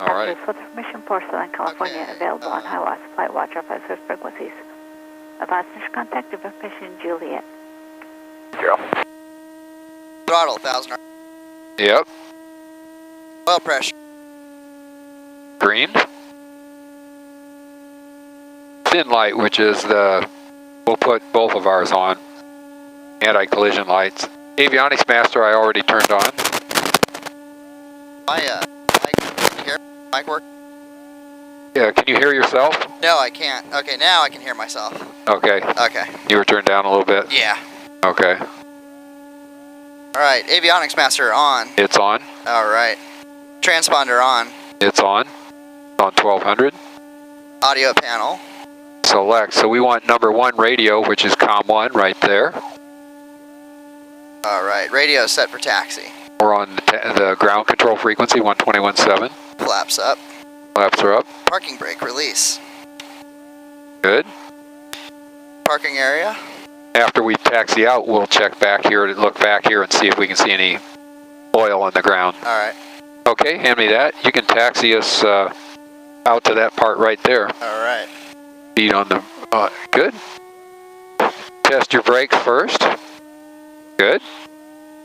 All right. With permission for Southern California, available on high watch, flight watch off SS frequencies. Advise contact with permission, Juliet. 0. Throttle, 1,000. Yep. Oil pressure. Green. Thin light, which is the, we'll put both of ours on. Anti-collision lights. Avionics master I already turned on. Can you hear mic work? Yeah, can you hear yourself? No, I can't. Okay, now I can hear myself. Okay. Okay. You were turned down a little bit? Yeah. Okay. All right, avionics master on. It's on. All right. Transponder on. It's on 1200. Audio panel. Select. So we want number 1 radio, which is COM1 right there. All right, radio set for taxi. We're on the ground control frequency, 121.7. Flaps up. Flaps are up. Parking brake release. Good. Parking area. After we taxi out, we'll check back here, look back here and see if we can see any oil on the ground. All right. Okay, hand me that. You can taxi us out to that part right there. All right. Feet on the, good. Test your brakes first. Good.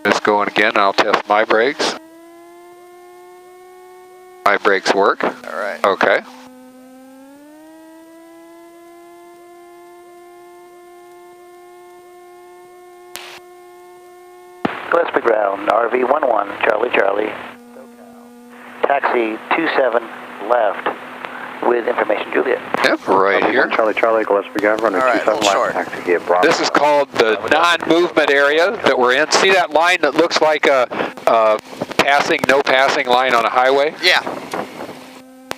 Let's go in again, I'll test my brakes. My brakes work. All right. Okay. Gillespie ground, RV11, Charlie. Taxi 27 left with information, Juliet. Yep, right here. Charlie, Gillespie ground, running 27 left, taxi via Bravo. This is called the non-movement area that we're in. See that line that looks like a no passing line on a highway? Yeah.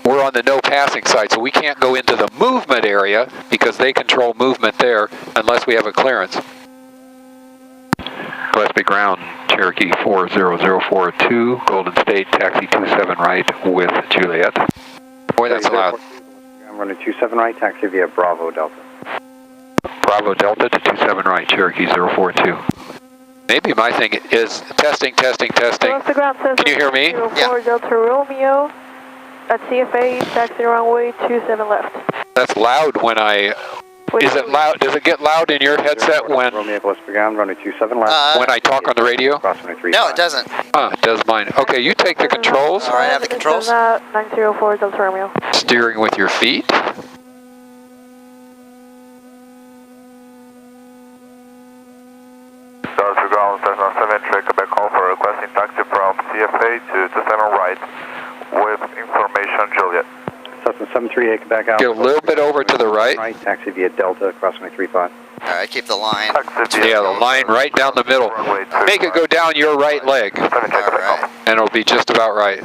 We're on the no passing side, so we can't go into the movement area because they control movement there unless we have a clearance. Gillespie ground, Cherokee 40042, Golden State, taxi 27 right with Juliet. Boy, that's loud. I'm running 27 right, taxi via Bravo Delta. Bravo Delta to 27 right, Cherokee 042. Maybe my thing is testing. Gillespie ground says Can you hear me? 04 Delta Romeo at CFA, taxi runway 27 left. That's loud when I... Is it loud? Does it get loud in your headset when Romeo Gillespie ground, running 27 left. when I talk on the radio? No, it doesn't. It does mine. Okay, you take the controls. All right, I have the controls. 904 Delta Romeo. Steering with your feet. Gillespie ground, Cessna 7, check back home for requesting taxi from CFA to 27 right with information, Juliet. Cessna 738, back out. Get a little bit over to the right. Right, taxi via Delta, crossing 35. All right, keep the line. Yeah, the line right down the middle. Make it go down your right leg, All right. and it'll be just about right.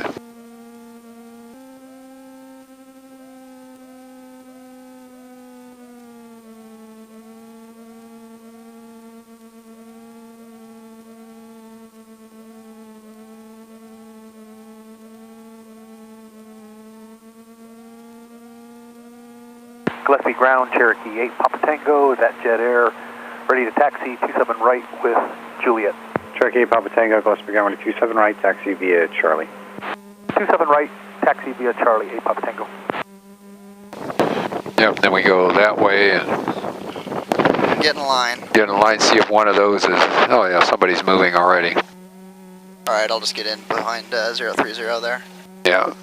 Gillespie ground, Cherokee 8 Papa Tango, is at Jet Air, ready to taxi 27 right with Juliet. Cherokee 8 Papa Tango, Gillespie ground, running 27 right, taxi via Charlie. 27 right, taxi via Charlie 8 Papa Tango. Yep, then we go that way and Get in line. get in line, see if one of those is... Oh yeah, somebody's moving already. All right, I'll just get in behind 030 there. Yeah.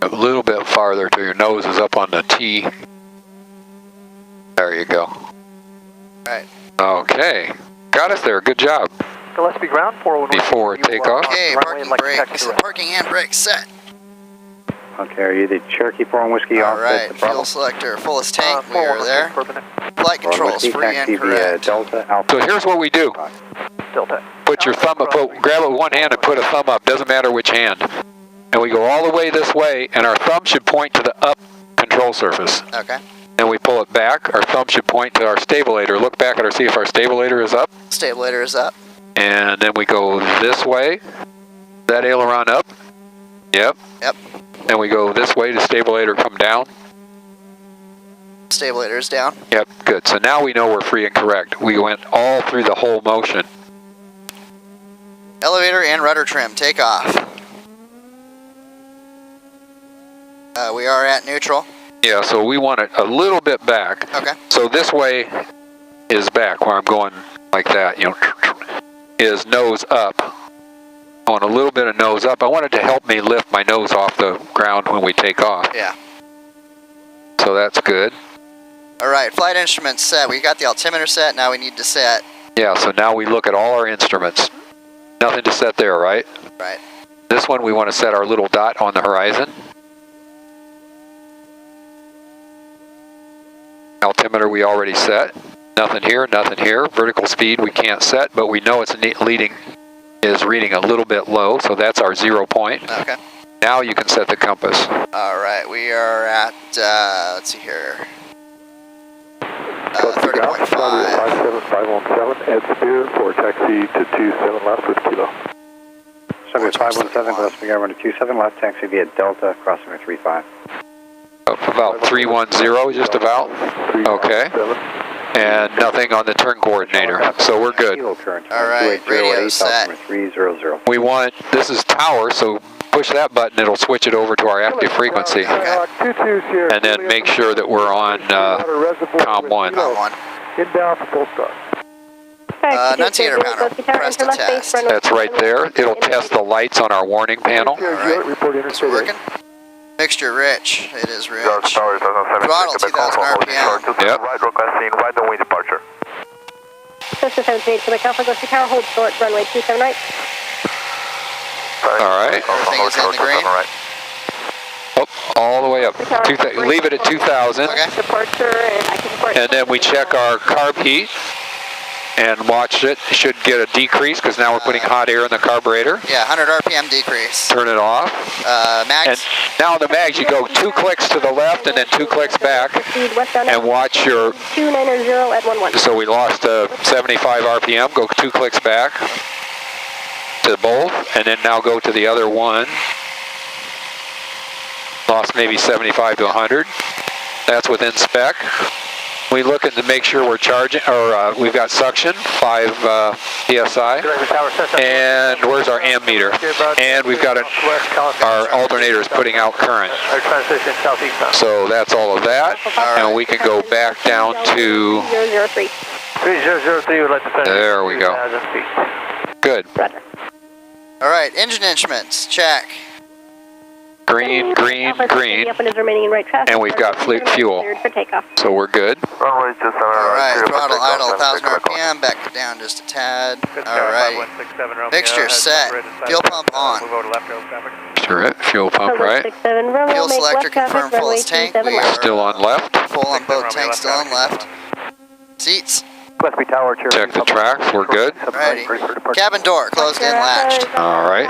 A little bit farther till your nose is up on the T. There you go. Right. Okay. Got us there. Good job. Gillespie ground, 411. Before takeoff. Okay, parking brakes. Parking and brakes set. Okay, are you the Cherokee 4 Whiskey All off right, the Bravo? fuel selector, fullest tank, we are there. Flight controls, Whiskey, free and taxi via correct. Delta Alpha. So here's what we do. Delta. Put your thumb up, grab it with one hand and put a thumb up. Doesn't matter which hand. And we go all the way this way, and our thumb should point to the up control surface. Okay. and we pull it back. Our thumb should point to our stabilator. Look back at our, see if our stabilator is up. Stabilator is up. And then we go this way. That aileron up. Yep. Yep. And we go this way to stabilator come down. Stabilator is down. Yep, good. So now we know we're free and correct. We went all through the whole motion. Elevator and rudder trim, take off. We are at neutral. Yeah, so we want it a little bit back. Okay. So this way is back, where I'm going like that, you know, is nose up. I want a little bit of nose up. I want it to help me lift my nose off the ground when we take off. Yeah. So that's good. All right, flight instruments set. We got the altimeter set, now we need to set. Yeah, so now we look at all our instruments. Nothing to set there, right? Right. This one we want to set our little dot on the horizon. Altimeter we already set. Nothing here, nothing here. Vertical speed we can't set, but we know it's reading a little bit low, so that's our 0 point. Okay. Now you can set the compass. All right, we are at, let's see here, 30.5. 57517 at Spear for taxi to 27 left with kilo. Sunday 517, Gillespie Governor 27 left, taxi via Delta, crossing with 35. About 310, just about. Okay. And nothing on the turn coordinator, so we're good. All right, radio set. 300. We want, this is tower, so push that button, it'll switch it over to our active frequency. Okay. And then make sure that we're on COM 1. COM 1. Inbound for full start. Annunciator panel, press to test. That's right there. It'll test the lights on our warning panel. All right, it's working. Mixture rich, it is rich. Throttle 2,000 RPM. Yep. Right, requesting right on way departure. Cessna 78, Quebec Alpha, Gillespie Tower, hold short, runway 27 right. All right. Everything is in the green. Oh, all the way up. Leave it at 2,000. Okay. Departure and I can report. And then we check our carb heat and watch it. It should get a decrease because now we're putting hot air in the carburetor. Yeah, 100 RPM decrease. Turn it off. And Mags. now on the mags, you go 2 clicks to the left and then 2 clicks back and watch your, 290 at 11. so we lost 75 RPM, go 2 clicks back to both, and then now go to the other one. Lost maybe 75 to 100. That's within spec. We looking to make sure we're charging, or we've got suction, 5 PSI. And where's our amp meter? And we've got our alternator is putting out current. So that's all of that. And we can go back down to, 003. 3003 would like to finish. there we go. Good. Roger. All right, engine instruments, check. Green, green, green. And we've got fuel. For takeoff. So we're good. Runway 27 All right, right. throttle idle 1,000 RPM, back it down just a tad. All right, mixture set, fuel pump on. Sure, fuel pump, right? Fuel selector confirmed full as tank. We are Still on left. full on both tanks, still on left. Seats. Gillespie Tower, Check the tracks, we're good. Alrighty. Cabin door closed and latched. All right.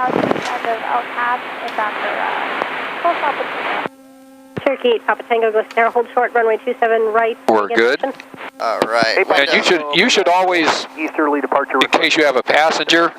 Cherokee 8, Papa Tango, Gillespie Tower, hold short, runway 27 right. We're good. Alright. And you should always, easterly departure. in case you have a passenger,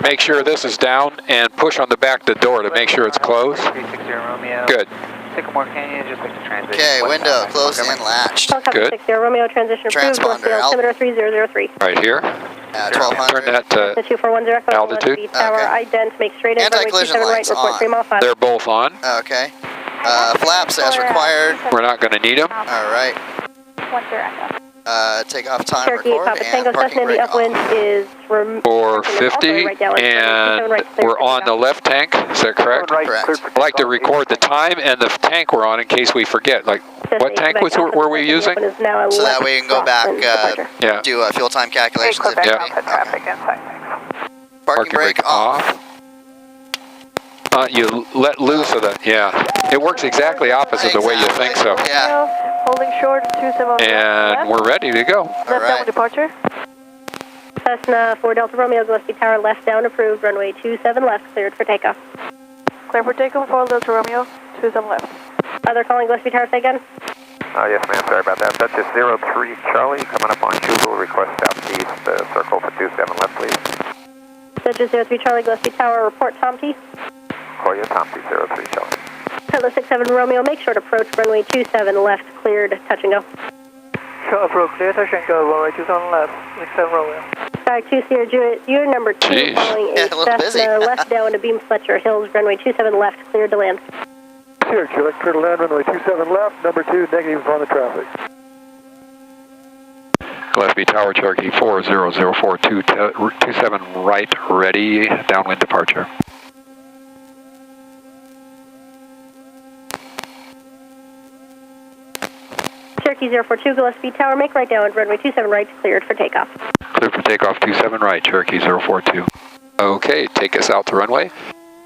make sure this is down and push on the back of the door to make sure it's closed. 360 Romeo. Good. Sycamore Canyon, just like the transition. Okay, window closed and latched. Good. 60 Romeo, transition approved, Transponder, altimeter 3003. Right here. 1200. Turn that to The 2410, altitude. Gillespie Tower, Okay. ident, make straight in, runway Anti-collision 27 right, lights report on. 3 mile 5. They're both on. Okay. Flaps as required. We're not going to need them. Alright. What's your echo? Takeoff time Cherokee 8, record Papa and Tango, parking Cessna, the brake upwind off. is 450, and we're on the left tank. Is that correct? Correct. I'd like to record the time and the tank we're on in case we forget. Like, what tank were we using? So that way we can go back, Yeah. do fuel time calculations if need be. Okay. Parking brake off. You let loose of the, yeah. It works exactly opposite the way you think so. Yeah. Holding short, 27 And we're ready to go. left Alright. down departure. Cessna 4 Delta Romeo, Gillespie Tower, left down approved, runway 27 left, cleared for takeoff. Clear for takeoff, 4 Delta Romeo, 27 left. Other calling Gillespie Tower, say again. Yes, ma'am. Sorry about that. That's just 03 Charlie coming up on Schuylkill. Request southeast circle for 27 left, please. Dutchess 03 Charlie, Gillespie Tower. Report Tom T. Call you Tom T. 03 Charlie. Hello 67 Romeo. Make sure to approach runway 27 left. Cleared. Touch and go. Sure, approach clear. Touch and go. Runway 27 left. 67 Romeo. Sorry, 2 Sierra Jewett. You're number 2 Jeez. following Yeah, a a little busy. Cessna left down to Beam Fletcher Hills. Runway 27 left. Cleared to land. Sierra Juliet, clear to land, runway 27 left, number 2, negatives on the traffic. Gillespie Tower, Cherokee 40042, 27 right, ready, downwind departure. Cherokee 042 Gillespie Tower. Make right down. Runway 27 right. Cleared for takeoff. Clear for takeoff 27 right, Cherokee 042. Okay, take us out the runway.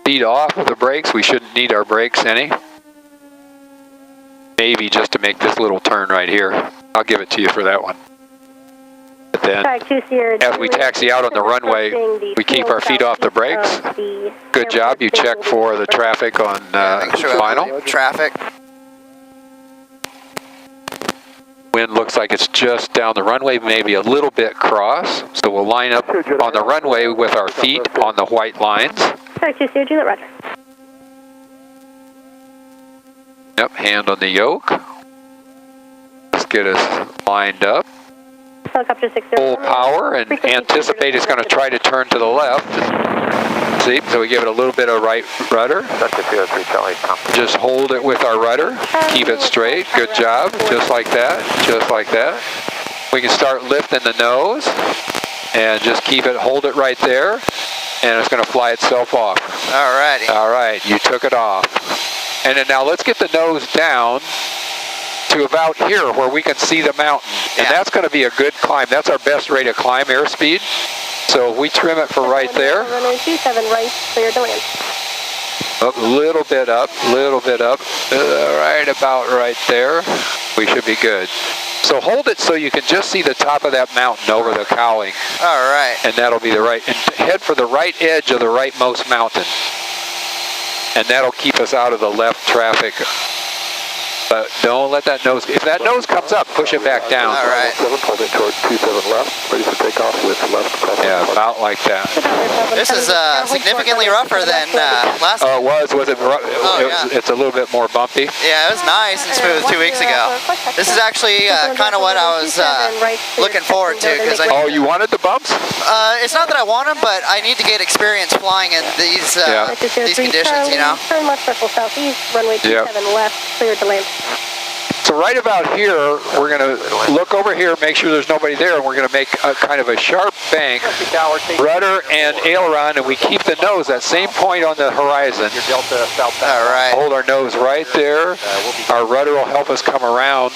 Feet off of the brakes, we shouldn't need our brakes any. Maybe just to make this little turn right here. I'll give it to you for that one. But then, Sorry, 2 Sierra as we taxi out on the runway, we keep our feet off the brakes. Good job, you check for the traffic on Making sure final. traffic. Wind looks like it's just down the runway, maybe a little bit cross. So we'll line up on the runway with our feet on the white lines. Sorry, 2 Sierra Juliet, roger. Yep, hand on the yoke. Let's get us lined up. Helicopter 60. Full power and anticipate it's going to try to turn to the left. See, so we give it a little bit of right rudder. That's just 03 Charlie. Just hold it with our rudder. Keep it straight. Good job. Just like that. Just like that. We can start lifting the nose and just keep it, hold it right there. And it's going to fly itself off. Alrighty. All right, you took it off. And then now let's get the nose down to about here where we can see the mountain. And that's going to be a good climb. That's our best rate of climb airspeed. So we trim it for right there. Runway 27 right, clear to land. A little bit up, right about right there. We should be good. So hold it so you can just see the top of that mountain over the cowling. Alright. And that'll be the right, and head for the right edge of the rightmost mountain. And that'll keep us out of the left traffic. But don't let that nose, if that nose comes up, push it back down. Alright. Hold it toward 27 left, ready for takeoff with left. Yeah, about like that. This is significantly rougher than last Oh, was it rough? It's a little bit more bumpy. Yeah, it was nice and smooth 2 weeks ago. This is actually kind of what I was looking forward to. Cause Oh, you wanted the bumps? it's not that I want them, but I need to get experience flying in these conditions, you know? Turn left circle southeast, runway 27 left, clear to land. So right about here, we're going to look over here, make sure there's nobody there, and we're going to make a kind of a sharp bank, rudder and aileron, and we keep the nose at same point on the horizon. Alright. Hold our nose right there. Our rudder will help us come around.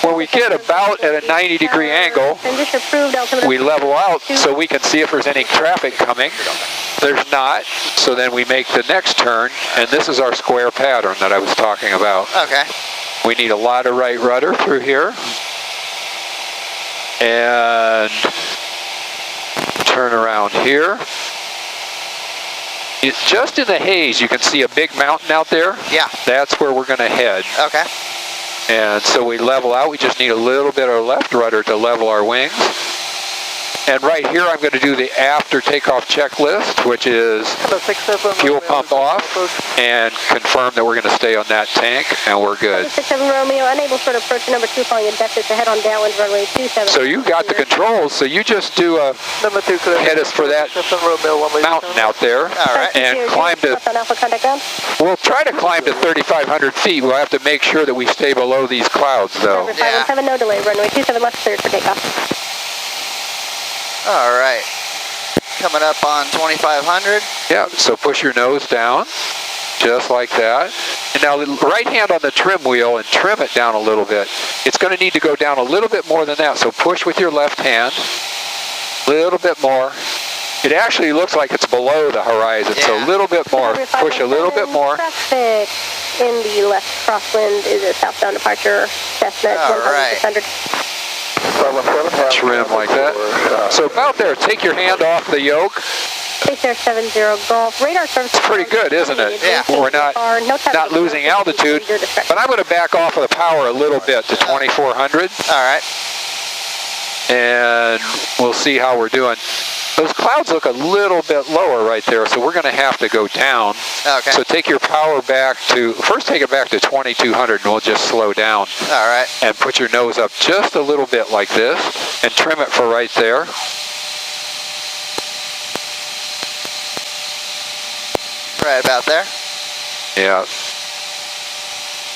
When we get about at a 90-degree angle, we level out so we can see if there's any traffic coming. There's not, so then we make the next turn, and this is our square pattern that I was talking about. Okay. We need a lot of right rudder through here. And turn around here. Just in the haze, you can see a big mountain out there. Yeah. That's where we're going to head. Okay. And so we level out. We just need a little bit of left rudder to level our wings. And right here, I'm going to do the after takeoff checklist, which is fuel pump off and confirm that we're going to stay on that tank, and we're good. 67 Romeo, unable to approach number 2, following a deficit to head on downwind runway 27. So you got the controls, so you just do a head us for that mountain out there and climb to, we'll try to climb to 3,500 feet. We'll have to make sure that we stay below these clouds, though. 517, no delay, runway 27 left, cleared for takeoff. Alright. Coming up on 2,500. Yeah, so push your nose down, just like that. And now right hand on the trim wheel and trim it down a little bit. It's going to need to go down a little bit more than that, so push with your left hand. A little bit more. It actually looks like it's below the horizon, so a little bit more. Push a little bit more. Traffic in the left crosswind is a southbound departure, Cessna 1600. Trim like that. So about there, take your hand off the yoke Base Air 70 Golf. Radar service. It's pretty good, isn't it? Yeah. We're not losing altitude, but I'm going to back off of the power a little bit to 2400. All right. And we'll see how we're doing. Those clouds look a little bit lower right there, so we're going to have to go down. Okay. So take your power back to, first take it back to 2200 and we'll just slow down. All right. And put your nose up just a little bit like this and trim it for right there. Right about there. Yeah.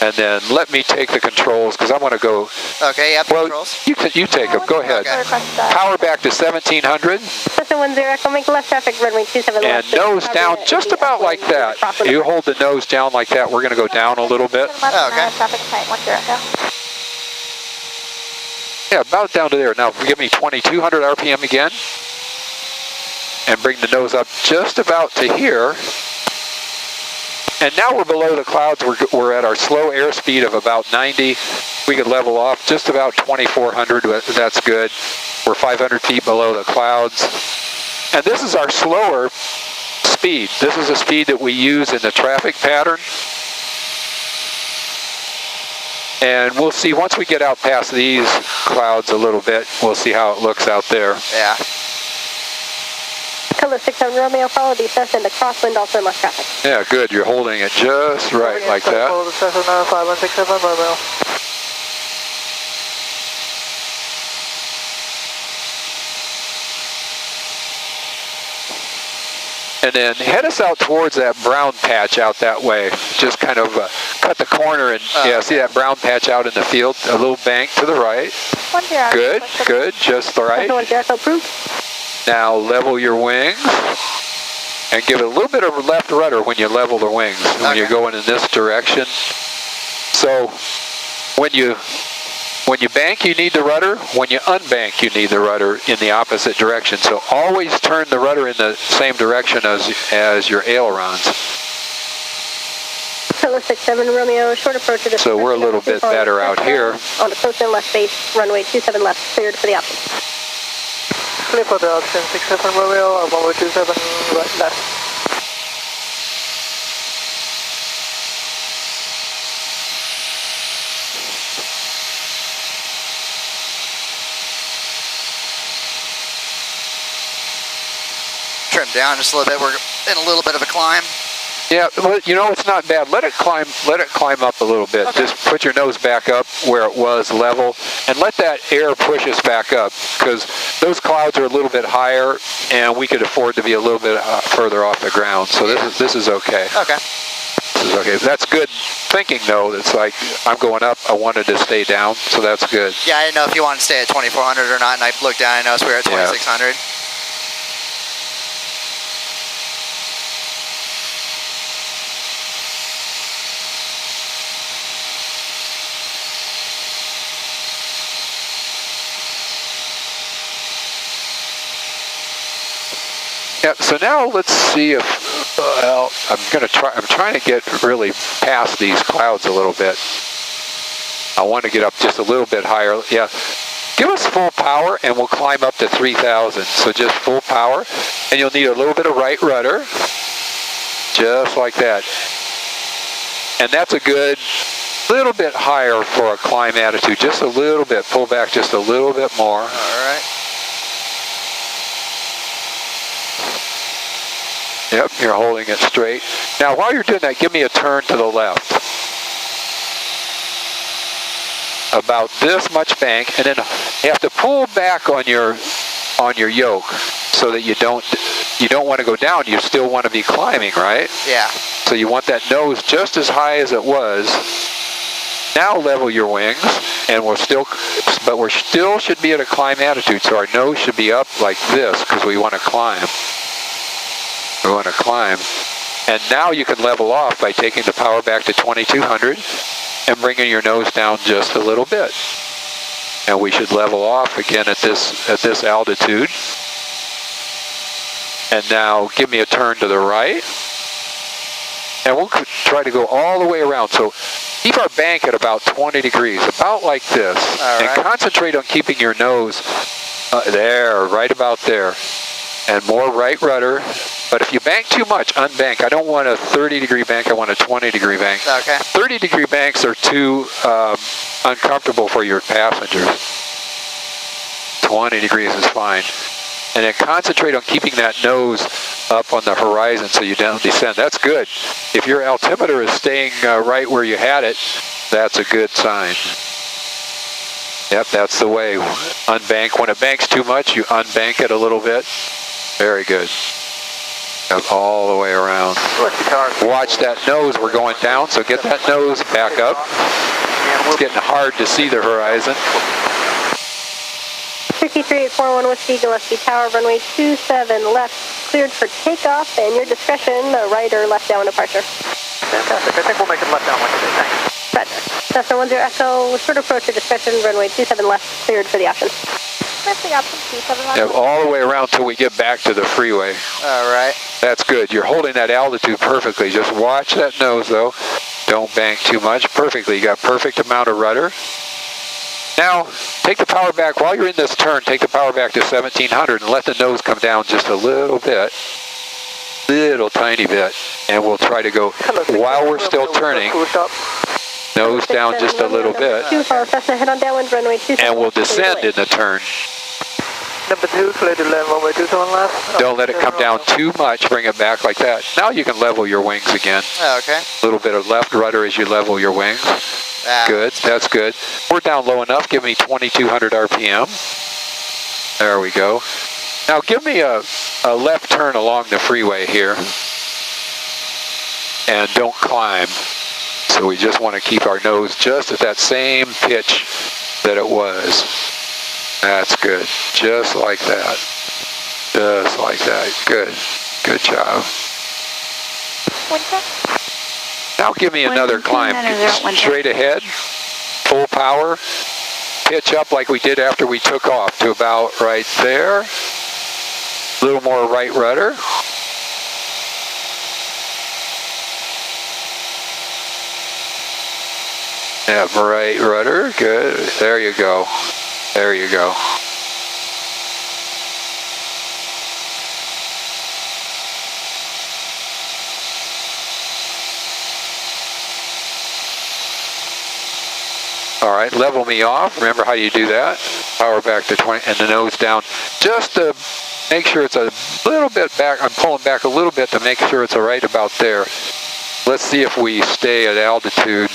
And then let me take the controls because I want to go. Okay, yeah, well, controls. You take them. Go ahead. Okay. Power back to 1700. Cessna 10 Echo, make left traffic, runway 27 And left. nose down just about like that. You hold the nose down like that. We're going to go down a little bit. Okay. Yeah, about down to there. Now give me 2200 RPM again. And bring the nose up just about to here. And now we're below the clouds. We're at our slow airspeed of about 90. We could level off just about 2400. That's good. We're 500 feet below the clouds. And this is our slower speed. This is a speed that we use in the traffic pattern. And we'll see, once we get out past these clouds a little bit, we'll see how it looks out there. Yeah. Kilo 67 Romeo, follow the Cessna into crosswind, also in left traffic. Yeah, good. You're holding it just right like that. Follow the Cessna 5167 Romeo. And then head us out towards that brown patch out that way. Just kind of cut the corner and, yeah, see that brown patch out in the field? A little bank to the right. Good, good, just the right. Now level your wings and give it a little bit of left rudder when you level the wings, when you're going in this direction. So when you bank, you need the rudder. When you unbank, you need the rudder in the opposite direction. So always turn the rudder in the same direction as your ailerons. Kilo 67 Romeo, short approach to the. So we're a little bit better out here. On the close in left base, runway 27 left, cleared for the option. Clear for the option 67 Romeo, runway 27 right left. Trim down just a little bit. We're in a little bit of a climb. Yeah, well, you know, it's not bad. Let it climb up a little bit. Okay. Just put your nose back up where it was level and let that air push us back up because those clouds are a little bit higher and we could afford to be a little bit further off the ground. So this is okay. Okay. This is okay. That's good thinking though. It's like I'm going up. I wanted to stay down, so that's good. Yeah, I didn't know if you wanted to stay at 2400 or not, and I looked down and noticed we were at 2600. Yeah, so now let's see if, well, I'm trying to get really past these clouds a little bit. I want to get up just a little bit higher. Yeah, give us full power and we'll climb up to 3,000. So just full power, and you'll need a little bit of right rudder, just like that. And that's a good little bit higher for a climb attitude, just a little bit, pull back just a little bit more. All right. Yep, you're holding it straight. Now, while you're doing that, give me a turn to the left. About this much bank, and then you have to pull back on your yoke so that you don't want to go down. You still want to be climbing, right? Yeah. So you want that nose just as high as it was. Now level your wings, and we're still should be at a climb attitude. So our nose should be up like this because we want to climb. We want to climb. And now you can level off by taking the power back to 2200 and bringing your nose down just a little bit. And we should level off again at this altitude. And now give me a turn to the right. And we'll try to go all the way around. So keep our bank at about 20 degrees, about like this. All right. And concentrate on keeping your nose there, right about there. And more right rudder. But if you bank too much, unbank. I don't want a 30-degree bank, I want a 20-degree bank. Okay. 30-degree banks are too uncomfortable for your passengers. 20 degrees is fine. And then concentrate on keeping that nose up on the horizon so you don't descend. That's good. If your altimeter is staying right where you had it, that's a good sign. Yep, that's the way. Unbank. When it banks too much, you unbank it a little bit. Very good. All the way around. Watch that nose. We're going down, so get that nose back up. It's getting hard to see the horizon. 63841 Whiskey Gillespie Tower, runway 27 left, cleared for takeoff, and your discretion, right or left down departure. Fantastic. I think we'll make it left down like today. Thanks. Roger. Cessna 10 Echo, short approach or discretion, runway 27 left, cleared for the option. Press the option 27 left. Yep, all the way around till we get back to the freeway. All right. That's good. You're holding that altitude perfectly. Just watch that nose, though. Don't bank too much. Perfectly. You got perfect amount of rudder. Now, take the power back. While you're in this turn, take the power back to 1700 and let the nose come down just a little bit. Little tiny bit. And we'll try to go, while we're still turning, nose down just a little bit. Cessna, head on downwind, runway 27. And we'll descend in the turn. Number 2, clear to land, runway 27 left. Don't let it come down too much. Bring it back like that. Now you can level your wings again. Oh, okay. A little bit of left rudder as you level your wings. Good, that's good. We're down low enough. Give me 2200 RPM. There we go. Now give me a left turn along the freeway here. And don't climb. So we just want to keep our nose just at that same pitch that it was. That's good. Just like that. Just like that. Good. Good job. Now give me another climb. Straight ahead. Full power. Pitch up like we did after we took off to about right there. A little more right rudder. Yeah, right rudder. Good. There you go. There you go. All right, level me off. Remember how you do that. Power back to 20 and the nose down. Just to make sure it's a little bit back. I'm pulling back a little bit to make sure it's right about there. Let's see if we stay at altitude.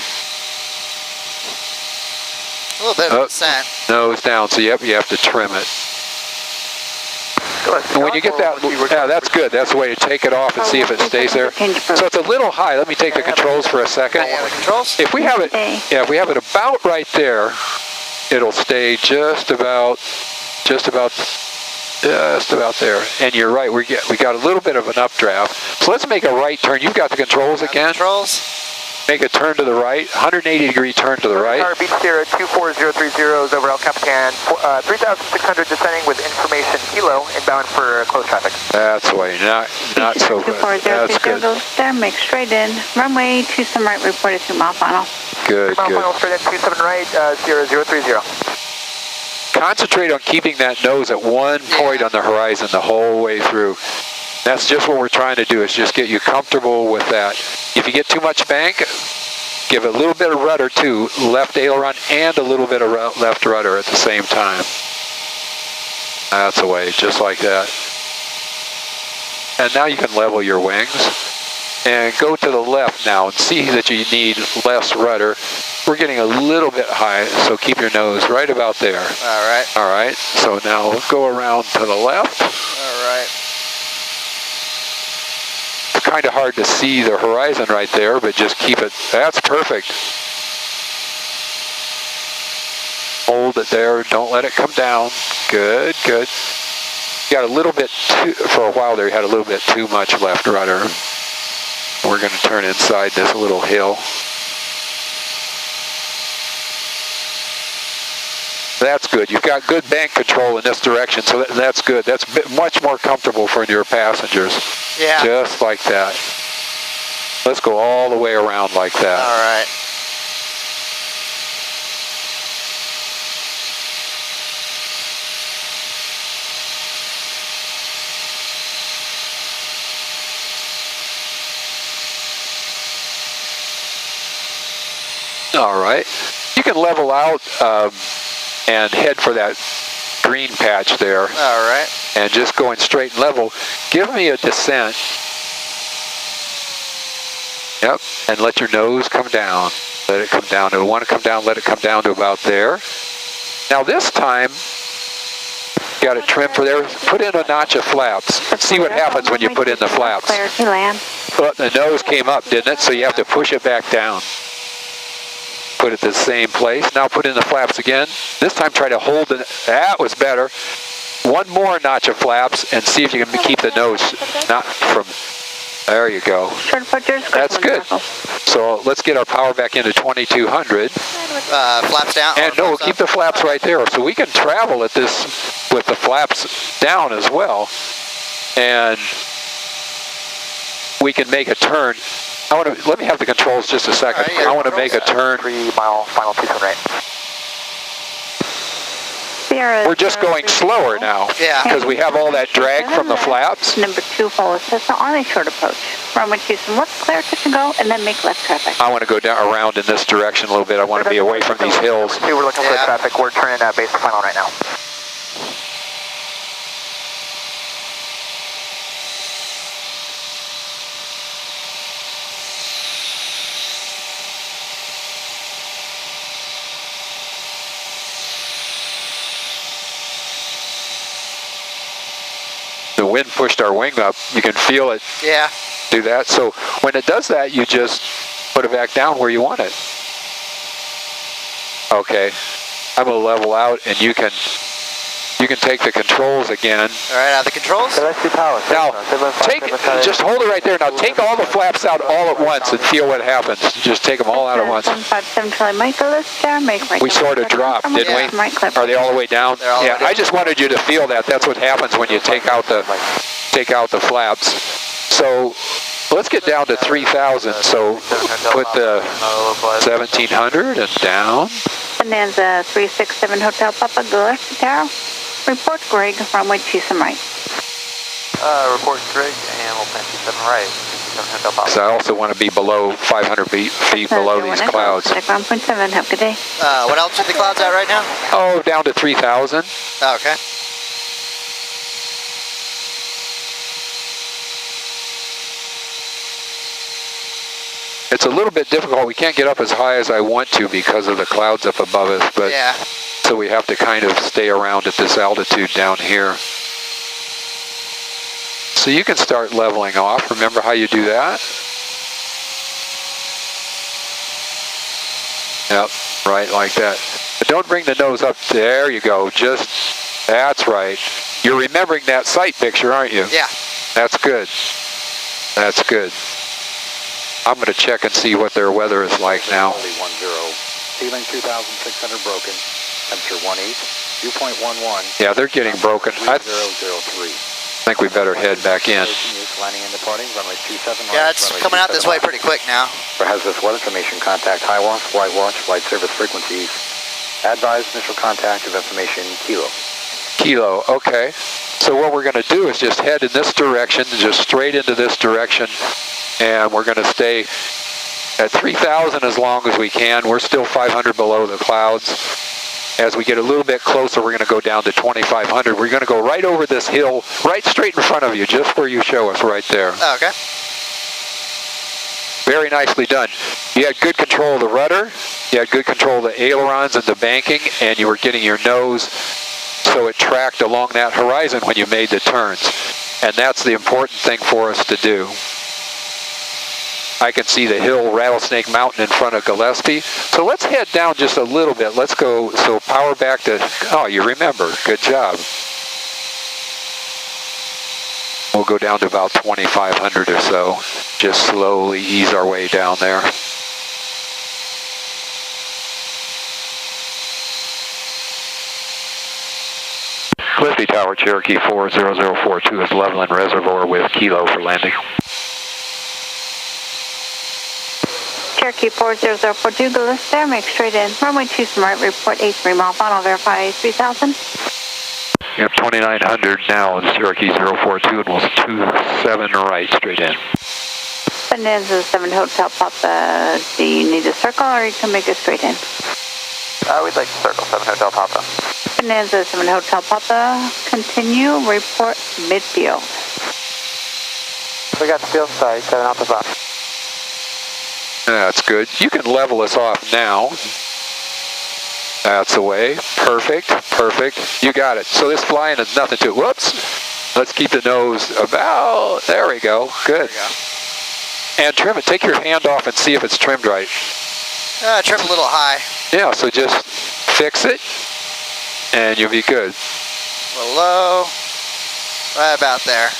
A little bit of descent. Nose down, so yep, you have to trim it. And when you get that, yeah, that's good. That's the way to take it off and see if it stays there. So it's a little high. Let me take the controls for a second. Yeah, the controls? If we have it, yeah, if we have it about right there, it'll stay just about there. And you're right. We got a little bit of an updraft. So let's make a right turn. You've got the controls again. Controls. Make a turn to the right, 180-degree turn to the right. Beach Sierra 24030 is over El Capitan, 3,600 descending with information kilo, inbound for close traffic. That's the way, not so good. That's good. Goes there, make straight in. Runway 27 right, reported 2 mile final. Good, 2 mile good. final, straight in, 27 right, Sierra 030. Concentrate on keeping that nose at one point on the horizon the whole way through. That's just what we're trying to do, is just get you comfortable with that. If you get too much bank, give a little bit of rudder too, left aileron and a little bit of left rudder at the same time. That's the way, just like that. And now you can level your wings. And go to the left now and see that you need less rudder. We're getting a little bit high, so keep your nose right about there. All right. All right, so now we'll go around to the left. All right. It's kind of hard to see the horizon right there, but just keep it. That's perfect. Hold it there. Don't let it come down. Good, good. You got a little bit for a while there. You had a little bit too much left rudder. We're going to turn inside this little hill. That's good. You've got good bank control in this direction, so that's good. That's much more comfortable for your passengers. Yeah. Just like that. Let's go all the way around like that. All right. All right. You can level out and head for that green patch there. All right. And just going straight and level. Give me a descent. Yep. And let your nose come down. Let it come down. It'll want to come down. Let it come down to about there. Now this time, got it trimmed for there. Put in a notch of flaps. See what happens when you put in the flaps. Clarity land. Well, the nose came up, didn't it? So you have to push it back down. Put it the same place. Now put in the flaps again. This time try to hold it. That was better. One more notch of flaps and see if you can keep the nose not from... There you go. That's good. So let's get our power back into 2200. Flaps down? And no, we'll keep the flaps right there. So we can travel at this with the flaps down as well. And we can make a turn. Let me have the controls just a second. Right, I want to make a turn. 3 mile final 2 right. We're just going slower now. Yeah. Because we have all that drag from the flaps. Number 2 follows Cessna on a short approach. Runway 27 left, clear, touch and go, and then make left traffic. I want to go down around in this direction a little bit. I want to be away from these hills. We're looking for traffic. We're turning base to final right now. The wind pushed our wing up. You can feel it do that. So when it does that, you just put it back down where you want it. Okay. I'm going to level out, and you can take the controls again. All right, out the controls. Now, just hold it right there. Now take all the flaps out all at once and feel what happens. Just take them all out at once. 157 Charlie Mike, go left there, make right. We sort of dropped, didn't we? Are they all the way down? Yeah, I just wanted you to feel that. That's what happens when you take out the flaps. So let's get down to 3,000. So put the 1,700 and down. Bonanza 367 Hotel Papa, go left to Tower. Report Greg, runway 27 right. Report Greg, and we'll plan 27 right. So I also want to be below 500 feet below these clouds. 1.7, have a good day. What else are the clouds at right now? Oh, down to 3,000. Oh, okay. It's a little bit difficult. We can't get up as high as I want to because of the clouds up above us, but so we have to kind of stay around at this altitude down here. So you can start leveling off. Remember how you do that? Yep, right like that. But don't bring the nose up. There you go. That's right. You're remembering that sight picture, aren't you? Yeah. That's good. That's good. I'm going to check and see what their weather is like now. 10, ceiling 2,600 broken, temperature 18, dew point 11. Yeah, they're getting broken. I 3003. think we better head back in. Landing and departing, runway 27 right. Yeah, it's coming out this way pretty quick now. For hazardous weather information, contact high watch, flight service frequencies. Advise initial contact of information, Kilo. Kilo, okay. So what we're going to do is just head in this direction, just straight into this direction. And we're going to stay at 3,000 as long as we can. We're still 500 below the clouds. As we get a little bit closer, we're going to go down to 2,500. We're going to go right over this hill, right straight in front of you, just where you show us right there. Oh, okay. Very nicely done. You had good control of the rudder. You had good control of the ailerons and the banking, and you were getting your nose so it tracked along that horizon when you made the turns. And that's the important thing for us to do. I can see the hill Rattlesnake Mountain in front of Gillespie. So let's head down just a little bit. Let's go, so power back to, oh, you remember. Good job. We'll go down to about 2,500 or so. Just slowly ease our way down there. Gillespie Tower, Cherokee 40042 is leveling reservoir with Kilo for landing. Cherokee 40042, go left there, make straight in. Runway 27 right, report 83 mile final, verify 3,000. Yep, 2,900 now is Cherokee 042 and we'll 27 right, straight in. Bonanza 7 Hotel Papa, do you need a circle or you can make it straight in? We'd like to circle 7 Hotel Papa. Bonanza 7 Hotel Papa, continue, report midfield. We got the field side, 7 Alpha Papa. That's good. You can level us off now. That's the way. Perfect, perfect. You got it. So this flying is nothing to it. Whoops. Let's keep the nose about, there we go. Good. There we go. And trim it. Take your hand off and see if it's trimmed right. Trim a little high. Yeah, so just fix it and you'll be good. A little low. Right about there.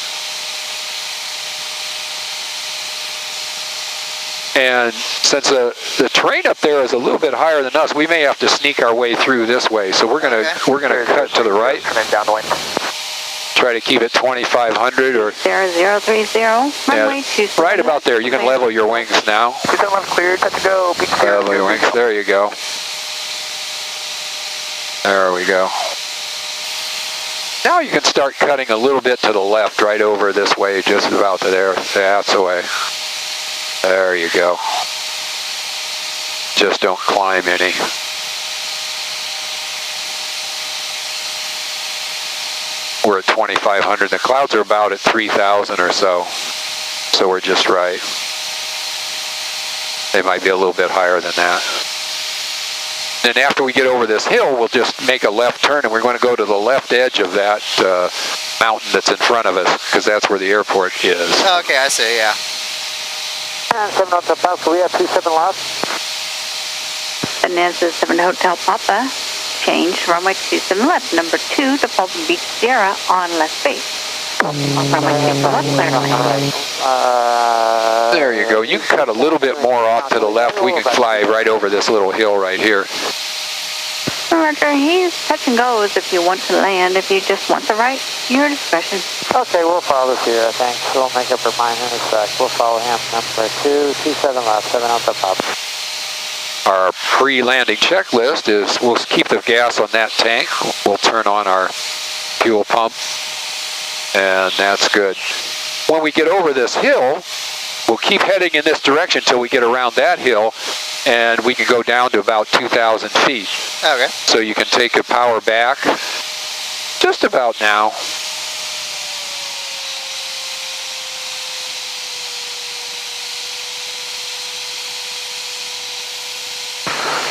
And since the terrain up there is a little bit higher than us, we may have to sneak our way through this way. So we're gonna cut to the right. And then down the wind. Try to keep it 2,500 or 0030, runway 27. right about there. You can level your wings now. 27 left cleared, touch to go. Peak clear. Level your wings. There you go. There we go. Now you can start cutting a little bit to the left, right over this way, just about to there. That's the way. There you go. Just don't climb any. We're at 2,500. The clouds are about at 3,000 or so. So we're just right. They might be a little bit higher than that. Then after we get over this hill, we'll just make a left turn and we're going to go to the left edge of that mountain that's in front of us, because that's where the airport is. Oh, okay, I see, yeah. 7 Hotel Papa, we have 27 left. Bonanza 7 Hotel Papa, change, runway 27 left, number 2, default Beach Sierra on left base. Runway 27 left, clear to land. There you go. You can cut a little bit more off to the left. We can fly right over this little hill right here. Roger, he's touch and goes if you want to land. If you just want the right, your discretion. Okay, we'll follow this here, thanks. We'll make up our mind in a sec. We'll follow him. Number 227 left, 7 Alpha Papa. Our pre-landing checklist is we'll keep the gas on that tank. We'll turn on our fuel pump, and that's good. When we get over this hill, we'll keep heading in this direction until we get around that hill, and we can go down to about 2,000 feet. Okay. So you can take the power back just about now.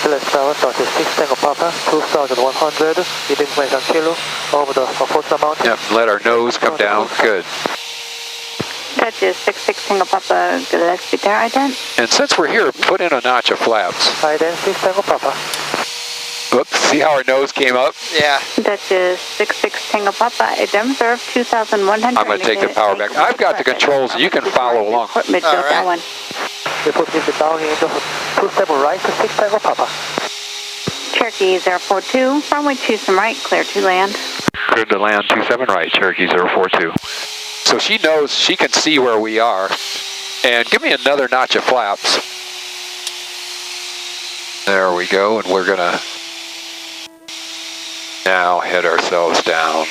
Let's tower, Dr. 6 Tango Papa, 2,100, leading west on Kilo, over the Forza Mountain. Yep, let our nose come down. Good. That is 66 Tango Papa, Gillespie there, ident. And since we're here, put in a notch of flaps. Ident 6 Tango Papa. Whoops, see how our nose came up? Yeah. That is 66 Tango Papa, ident reserve 2,100. I'm going to take the power back. I've got the controls, you can follow along. Midfield, that one. We put the down here, 27 right to 6 Tango Papa. Cherokee 042, runway 27 right, clear to land. Clear to land 27 right, Cherokee 042. So she knows, she can see where we are. And give me another notch of flaps. There we go, and we're going to now head ourselves down.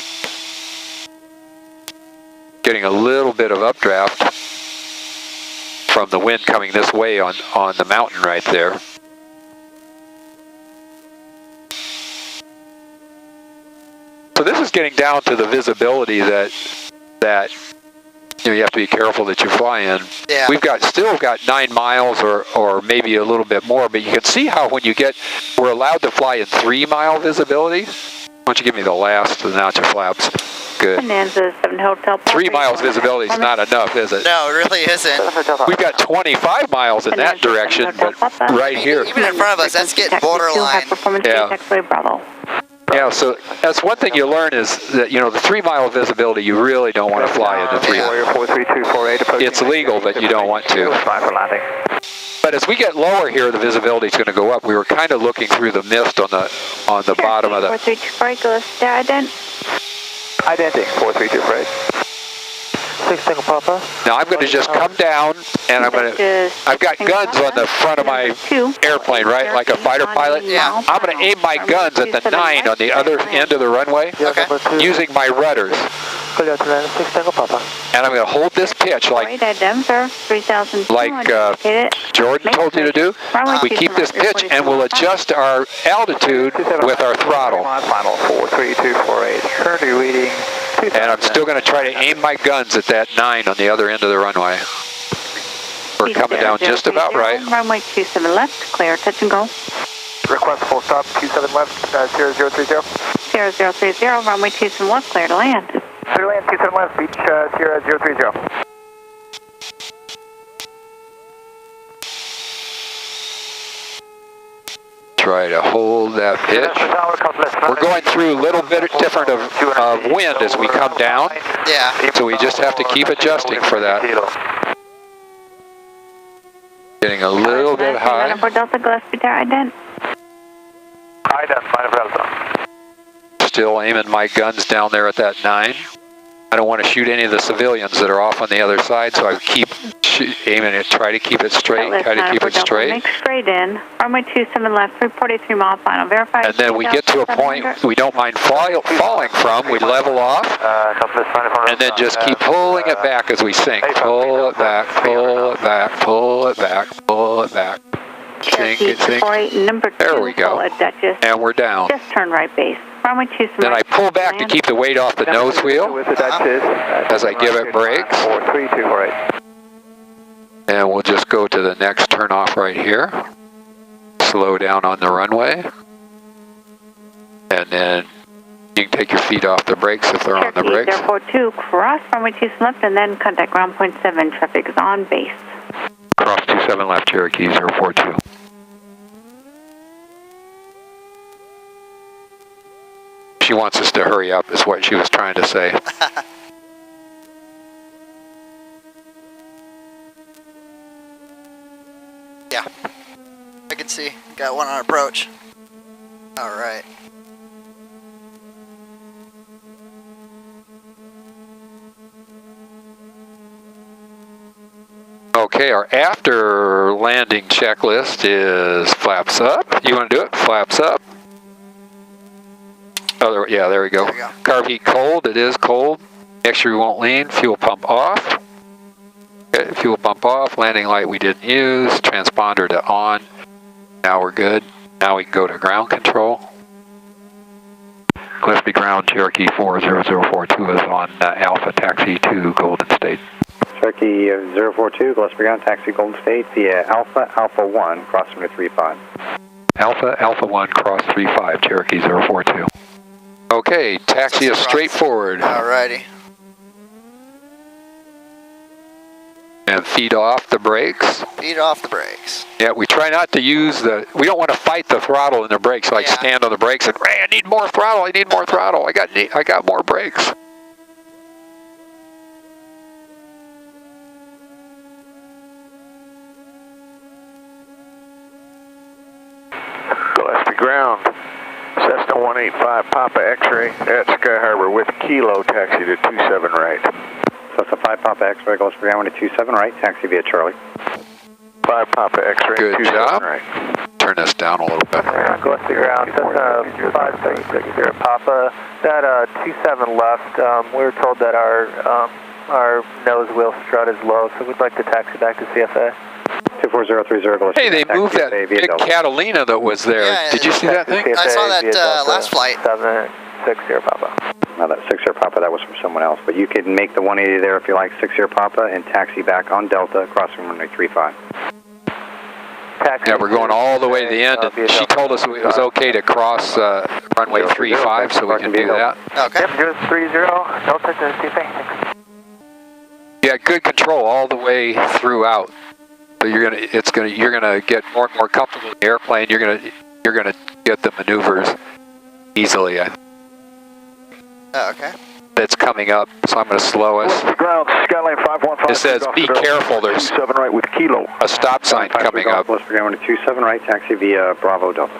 Getting a little bit of updraft from the wind coming this way on the mountain right there. So this is getting down to the visibility that you know, you have to be careful that you fly in. Yeah. We've still got 9 miles or maybe a little bit more, but you can see how when we're allowed to fly in 3 mile visibility. Why don't you give me the last notch of flaps? Good. Bonanza 7 Hotel Papa. 3 miles visibility is not enough, is it? No, it really isn't. We've got 25 miles in that direction, but right here. Even in front of us, that's getting borderline. Yeah. Bravo. Yeah, so that's one thing you learn is that, you know, the 3 mile visibility, you really don't want to fly in the 3 mile. 43248. It's legal, but you don't want to. Fine for landing. But as we get lower here, the visibility is going to go up. We were kind of looking through the mist on the bottom of the. 4324, Gillespie there, ident. Identity 43248. 6 Tango Papa. Now I'm going to just come down, and I've got guns on the front of my airplane, right, like a fighter pilot? Yeah. I'm going to aim my guns at the 9 on the other end of the runway, Okay. using my rudders. Clear to land 6 Tango Papa. And I'm going to hold this pitch like Jordan told you to do. We keep this pitch and we'll adjust our altitude with our throttle. Final 43248. Currently reading. And I'm still going to try to aim my guns at that 9 on the other end of the runway. We're coming down just about right. Runway 27 left, clear, touch and go. Request full stop, 27 left, 0030. 0030, runway 27 left, clear to land. Clear to land, 27 left, beach 0030. Try to hold that pitch. We're going through a little bit different of wind as we come down. Yeah. So we just have to keep adjusting for that. Getting a little bit high. For Delta Gillespie Tower, ident. Ident, fine for Delta. Still aiming my guns down there at that 9. I don't want to shoot any of the civilians that are off on the other side, so I keep aiming it, try to keep it straight, try to keep it straight. Make straight in, runway 27 left, 343 mile final, verify. And then we get to a point we don't mind falling from, we level off, and then just keep pulling it back as we sink. Pull it back, pull it back, pull it back, pull it back. Sink it, sink. There we go. And we're down. Just turn right base. Then I pull back to keep the weight off the nose wheel as I give it brakes. And we'll just go to the next turnoff right here. Slow down on the runway. And then you can take your feet off the brakes if they're on the brakes. 042, cross runway 27 left and then contact ground point 7. Traffic is on base. Cross 27 left, Cherokee 042. She wants us to hurry up is what she was trying to say. Yeah, I can see. Got one on approach. All right. Okay, our after landing checklist is flaps up. You want to do it? Flaps up. Oh, yeah, there we go. Carb heat cold, it is cold. Make sure we won't lean. Fuel pump off. Okay, fuel pump off. Landing light we didn't use. Transponder to on. Now we're good. Now we can go to ground control. Gillespie ground, Cherokee 40042 is on Alpha Taxi to Golden State. Cherokee 042, Gillespie ground, taxi Golden State via Alpha 1, crossing to 35. Alpha 1, cross 35, Cherokee 042. Okay, taxi is straightforward. Alrighty. And feet off the brakes. Feet off the brakes. Yeah, we try not to use we don't want to fight the throttle in the brakes, like stand on the brakes and, I need more throttle, I need more throttle, I got more brakes. Gillespie ground, Cessna 185 Papa X-ray at Sky Harbor with Kilo, taxi to 27 right. Cessna 5 Papa X-ray, Gillespie ground to 27 right, taxi via Charlie. 5 Papa X-ray, good 27 job. right. Turn this down a little bit. Gillespie ground, Cessna 5660 Papa. That 27 left, we were told that our nose wheel strut is low, so we'd like to taxi back to CFA. 24030. Hey, they moved that big Catalina that was there. Yeah, did you see that thing? I saw that last flight. 760 Papa. No, that 60 Papa, that was from someone else. But you can make the 180 there if you like, 60 Papa, and taxi back on Delta, crossing runway 35. Yeah, we're going all the way to the end, and she told us it was okay to cross runway 35, so we can do that. Okay. Yep, 30, Delta to CFA. Yeah, good control all the way throughout. So you're gonna get more and more comfortable in the airplane. You're gonna get the maneuvers easily. Okay. It's coming up, so I'm gonna slow us. Ground, Skyline 515. It says be careful. There's 27 right with Kilo. a stop sign coming up. Gillespie ground to 27 right, taxi via Bravo Delta.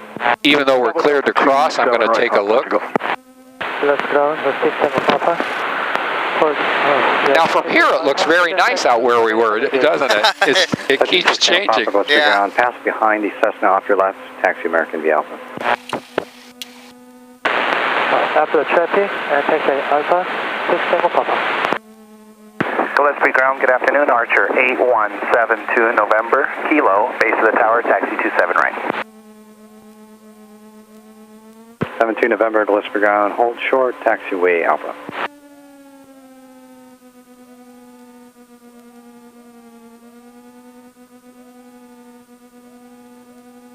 Even though we're cleared to cross, I'm gonna take a look. Gillespie ground, 67 Papa. Now from here it looks very nice out where we were, doesn't it? It keeps changing. Ground, pass behind the Cessna off your left, taxi American via Alpha. after the traffic and taxi Alpha, 6 Tango Papa. Gillespie Ground, good afternoon. Archer 8172 November, Kilo, base of the tower, taxi 27 right. 72 November, Gillespie Ground, hold short, taxiway Alpha.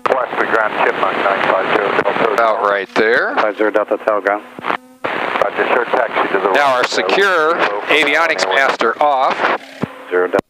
Gillespie Ground, Chipmunk 950 Delta. About right there. 50 Delta Telegram. Roger, short taxi to the Now our secure avionics master off. 0 Delta